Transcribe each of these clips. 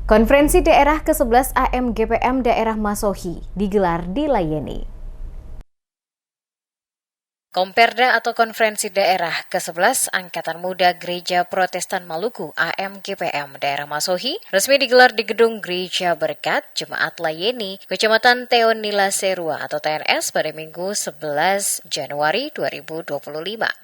Konferensi Daerah ke-11 AMGPM Daerah Masohi digelar di Layeni. Komperda atau Konferensi Daerah ke-11 Angkatan Muda Gereja Protestan Maluku AMGPM Daerah Masohi resmi digelar di Gedung Gereja Berkat Jemaat Layeni, Kecamatan Teonila Serua atau TNS pada Minggu 11 Januari 2025.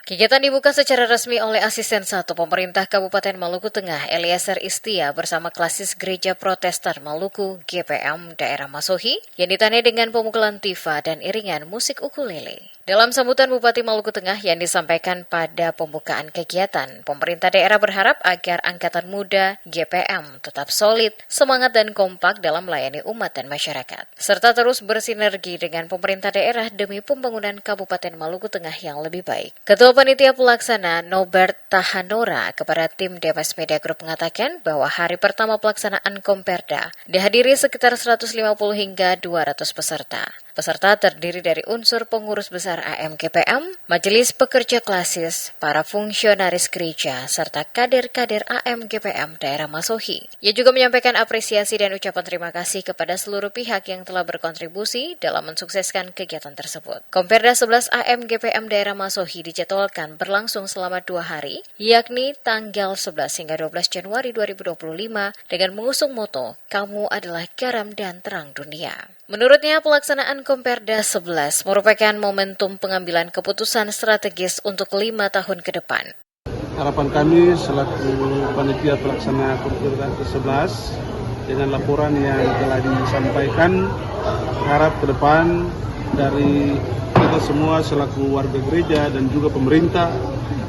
Kegiatan dibuka secara resmi oleh Asisten 1 Pemerintah Kabupaten Maluku Tengah Eliezer Istia bersama Klasis Gereja Protestan Maluku GPM Daerah Masohi yang ditandai dengan pemukulan tifa dan iringan musik ukulele. Dalam sambutan Bupati Maluku Tengah yang disampaikan pada pembukaan kegiatan, pemerintah daerah berharap agar Angkatan Muda GPM tetap solid, semangat dan kompak dalam melayani umat dan masyarakat, serta terus bersinergi dengan pemerintah daerah demi pembangunan Kabupaten Maluku Tengah yang lebih baik. Ketua Panitia Pelaksana Nobert Tahanora kepada tim DMS Media Group mengatakan bahwa hari pertama pelaksanaan Komperda dihadiri sekitar 150 hingga 200 peserta. Peserta terdiri dari unsur pengurus besar AMGPM, majelis pekerja klasis, para fungsionaris gereja, serta kader-kader AMGPM Daerah Masohi. Ia juga menyampaikan apresiasi dan ucapan terima kasih kepada seluruh pihak yang telah berkontribusi dalam mensukseskan kegiatan tersebut. Komperda 11 AMGPM Daerah Masohi dijadwalkan berlangsung selama 2 hari, yakni tanggal 11 hingga 12 Januari 2025 dengan mengusung moto, "Kamu adalah garam dan terang dunia." Menurutnya, pelaksanaan Komperda 11 merupakan momentum pengambilan keputusan strategis untuk 5 tahun ke depan. Harapan kami selaku panitia pelaksana Komperda ke-11 dengan laporan yang telah disampaikan, harap ke depan dari kita semua selaku warga gereja dan juga pemerintah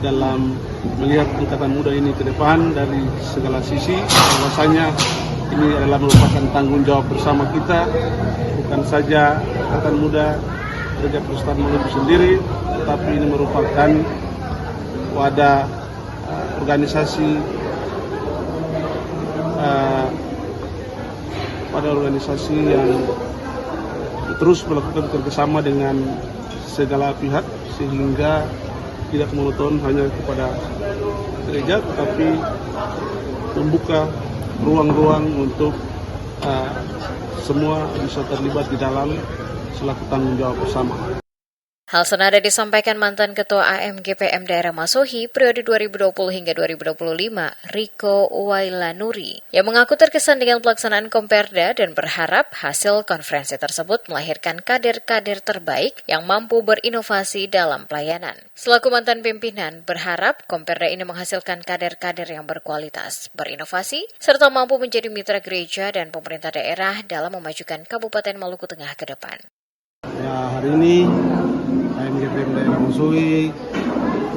dalam melihat Angkatan Muda ini ke depan dari segala sisi, bahwasanya ini adalah merupakan tanggung jawab bersama kita, bukan saja Angkatan Muda Gereja Protestan Maluku sendiri, tetapi ini merupakan wadah organisasi yang terus melakukan kerjasama dengan segala pihak sehingga tidak monoton hanya kepada gereja, tetapi membuka ruang-ruang untuk semua bisa terlibat di dalam selaku tanggung jawab bersama. Hal senada disampaikan mantan Ketua AMGPM Daerah Masohi periode 2020 hingga 2025, Riko Wailanuri, yang mengaku terkesan dengan pelaksanaan Komperda dan berharap hasil konferensi tersebut melahirkan kader-kader terbaik yang mampu berinovasi dalam pelayanan. Selaku mantan pimpinan, berharap Komperda ini menghasilkan kader-kader yang berkualitas, berinovasi, serta mampu menjadi mitra gereja dan pemerintah daerah dalam memajukan Kabupaten Maluku Tengah ke depan. Ya, hari ini AMGPM Daerah Masohi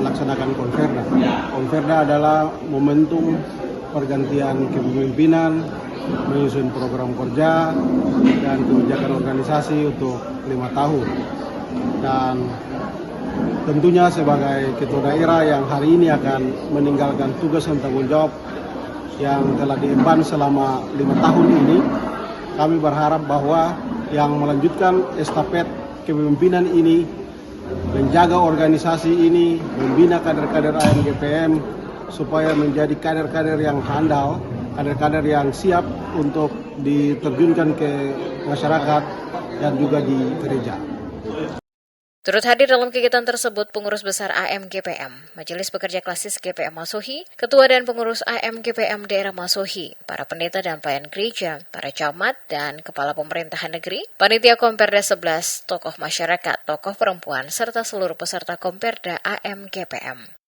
melaksanakan Komperda. Komperda adalah momentum pergantian kepemimpinan, menyusun program kerja dan kebijakan organisasi untuk 5 tahun. Dan tentunya sebagai ketua daerah yang hari ini akan meninggalkan tugas dan tanggung jawab yang telah diemban selama 5 tahun ini, kami berharap bahwa yang melanjutkan estafet kepemimpinan ini, menjaga organisasi ini, membina kader-kader AMGPM supaya menjadi kader-kader yang handal, kader-kader yang siap untuk diterjunkan ke masyarakat dan juga di gereja. Turut hadir dalam kegiatan tersebut pengurus besar AMGPM, Majelis Pekerja Klasis GPM Masohi, Ketua dan pengurus AMGPM Daerah Masohi, para pendeta dan pelayan gereja, para camat dan kepala pemerintahan negeri, panitia Komperda 11, tokoh masyarakat, tokoh perempuan, serta seluruh peserta Komperda AMGPM.